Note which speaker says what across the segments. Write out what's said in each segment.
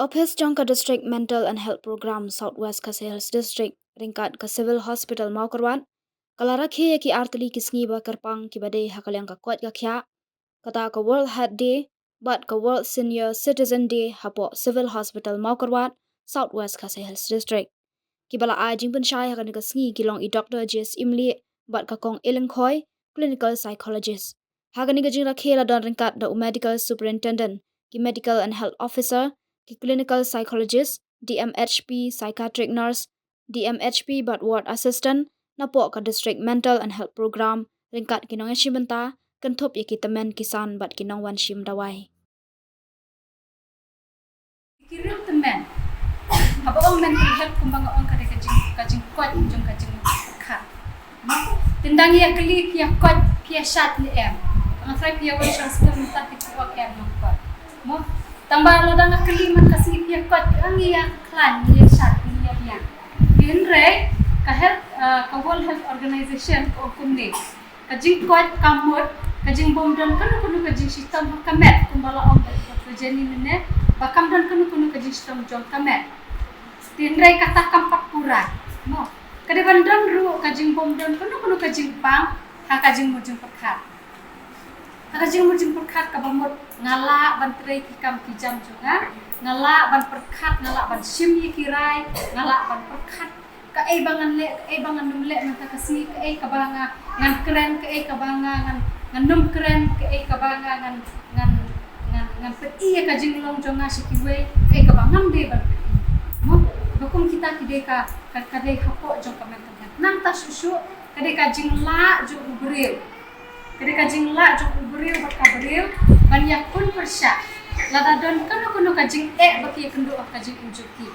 Speaker 1: Office Jangka District Mental and Health Program Southwest Kasehels District ringkat ke Civil Hospital Maukarwan kalara khe ki artali kisngi ba kerpang ki bade hakalyang ka kwat ka khya kata ka World Heart Day but ka World Senior Citizen Day hapo Civil Hospital Maukarwan Southwest Kasehels District ki bala a jingpun shai hakan ka sngi ki long i Dr. Jes Imli but ka kong Ilengkhoi clinical psychologist hakan ka jingra khela don ringkat the medical superintendent ki medical and health officer ki clinical psychologist, DMHP psychiatric nurse, DMHP but ward assistant, napo ka district mental and health program, ringkat kinong shimenta, kentup ya kitamen kisan but kinong wan shim dawai.
Speaker 2: Kiril temen, habang mental health kumbaga on kada kajing kuat jong kajing khat. Tendang ya klik ya kuat pia shat ni em. Ang try pia wan transfer minta tikuak em kuat. Mo tambah ladang keliman kasih pia kuat ang ya klan ya shat ni ya. Dinre ka health ka World Health Organization ko kumne. Kajing kuat kamut kajing bomdon kanu kajing sistem kamet kumbala on ka jeni ne bakam dan kanu kajing sistem jong kamet. Dinre kata kampak pura. Mo kada bandan ru kajing bomdon kanu kajing pang ha kajing mujung perkat. Kajing mujung perkat ka bamot ngala ban trei kikam kijam juga ngala ban perkat ngala ban sim yikirai ngala ban perkat ka bangan le bangan num le mata kasi ka kabanga ngan keren ka kabanga ngan num keren ka kabanga ngan peti kajing long jonga sikiwe kabangam de ban mo bakum kita kide ka kadai hapo jong kamen nang ta susu kadai kajing la jo ubril kadai kajing la jo ubril bakabril banyak pun persya lada don kanu kajing baki kendu kajing unjuki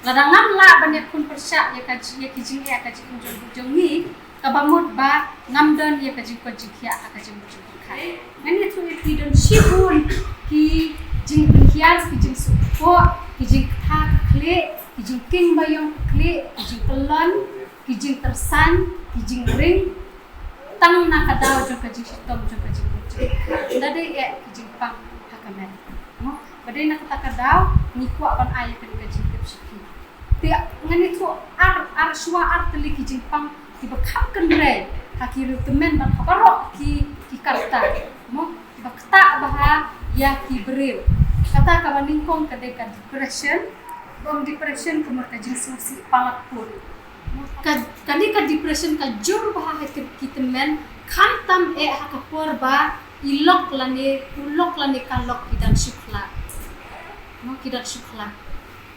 Speaker 2: lada ngam la banyak pun persya ya kajing kajing unjuk ni kabamut ba ngam don ya kajing ya kajing unjuk kai ngani tu ipi don shibun ki jing hias ki jing supo ki jing tha kle ki jing king bayong kle ki jing pelon ki jing tersan ki jing ring tang na kadaw jo kajing sitom jo kajing dade ki jing pang hakamen mo bade na kadaw ni kwa ban ay ka kajing tipsiki ti ngani tu ar suwa ar teli ki jing pang ti bakam kenre hakiru temen ban habaro ki karta mo bakta baha ya ki bril kata ka baningkong kade ka depression bom depression kumur kajing susi palak pun kadi ka depression ka jur baha ki temen khantam hakapor ba ulok lane kalok kidan shukla mo kidan shukla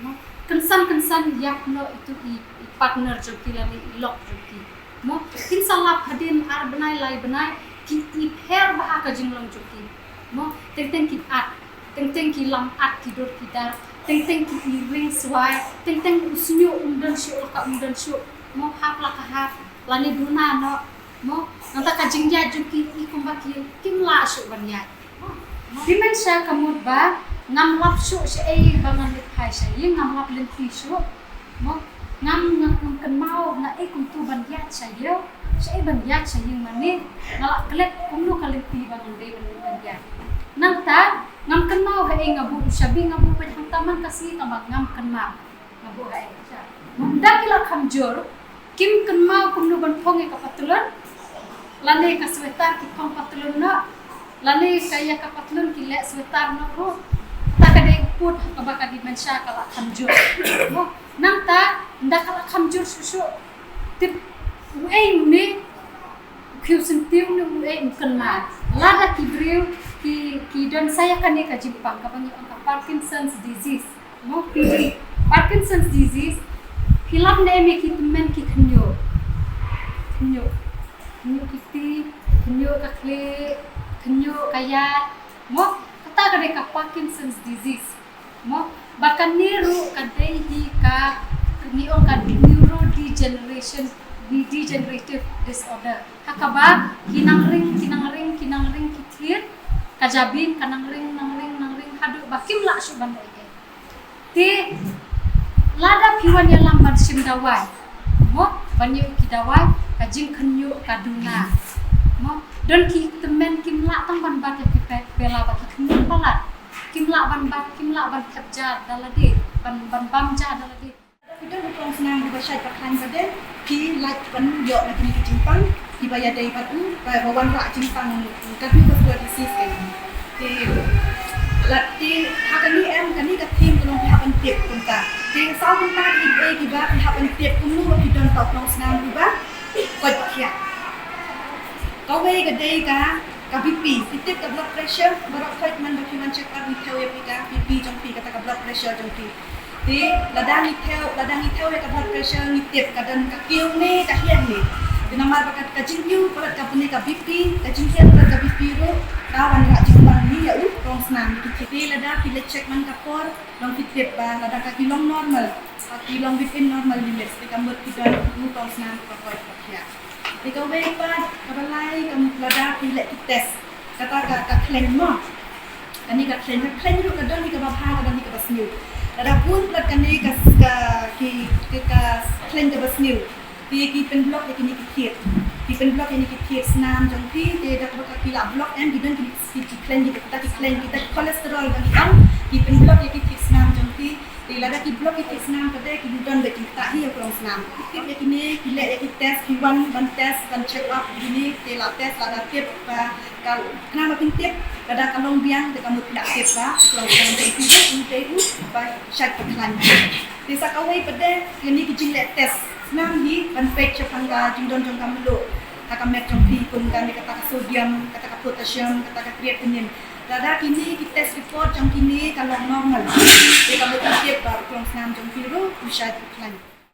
Speaker 2: mo kensan yakno itu i partner jo kilani ilok jo ki mo kinsalap hadin ar benai lai benai ki her bah ka jinglong jo ki mo teng ki at teng ki lam at ki dor ki dar teng ki ring swai teng usnyo undan shu ka undan shu mo hap la ka hap lani duna no mo nanta ka jingja jo ki kumbaki kimla shu banya dimensya kamut ba ngam lap shu se bangan lit hai sa yeng ngam lap len ti shu mo ngam kan mau na kum tu ban yat sa yo se ban yat sa yeng mane ngala klet kumno kalit ti bangan de ban yat nang ta ngam kan mau ha ngabu sabi ngabu pa hang taman kasi kamag ngam kan mau ngabu ha sa munda kila khamjor kim kan mau kumno ban phong ka patulon lane ka swetar ki phong patulon na lane kaya ka patulon ki le swetar no ro takade put kabaka dimensya kala khamjur mo nang ta ndakala khamjur susu tip uai me khiusin tiu ne uai kan ma lada ki bril ki don saya kan ka jimpang ka bangi ka Parkinson's disease mo Parkinson's disease hilam ne me ki men ki khnyo kiti khnyo ka kle khnyo kaya mo kata kada ka Parkinson's disease mo bahkan niru kadai hi ka niong ka degenerative disorder hakaba kinang ring kitir kajabin kanang ring hadu bakim la su bandai ke ti lada piwan yang lambat sim dawai mo banyu ki dawai kajing khnyo kaduna mo don ki temen kim la tang ban bat ki bela ba ki khnyo palat kimla ban khapja dalade ban bamja dalade.
Speaker 3: Kita bukan senang dibaca pakai pada pi like pan yo nak ni cimpang di bayar dari patu bawan rak cimpang kan tu buat disease kan. Di lati hakan ni kan ni kat tim tolong pihak pentip punta. Di sau punta di ba pihak pentip kunu di don tau tong senang di ba koi pakia. Kau wei ke dei ka BP, titip ka blood pressure, barak koi man dokumen check up ni tahu ya pika BP jong pi kata ka blood pressure jong pi. Di ladang itau ya ka blood pressure ngitip kadang ka kiu ni ka hian ni. Di nomor bakat ka jingkiu parat ka puni ka BP, ka jingkian parat ka BP ro kawan ka jimbang ni ya rong senam ki di ladang pi check man ka por long titip ba ladang ka kilong normal. Ka kilong within normal limits di kambut kita rong senam ka koi pakia. Di ka wei pa ka balai ka ladang pi test kata ka claim mo. Kani ka claim ru kadang ni ka ba pha kadang ni ka basniu. Ada pun plat kani ka claim ka basniu. Dia ki pen blok ki ni ki pen blok ni ki senam jong pi dia dak ka ki la blok and kita ki claim kita kolesterol dan ki pen blok ki senam jong pi di lada ki blok ki senam pada ki don be ki ta hi ko senam ki ni ki le ki test ki ban test kan check up ini te la test la tip pa kal nama pintip kada kalong biang de kamu tidak tip ba kalau yang te ba chat kan di sakawai pada ni ki jing le test senam hi ban pek chapanga jing don jong kamlo kata metron pi pun kan kata sodium kata potassium kata creatinine. Dada kini kita test report jam kini kalau normal. Kita boleh tip baru kurang senam jam biru bisa iklan.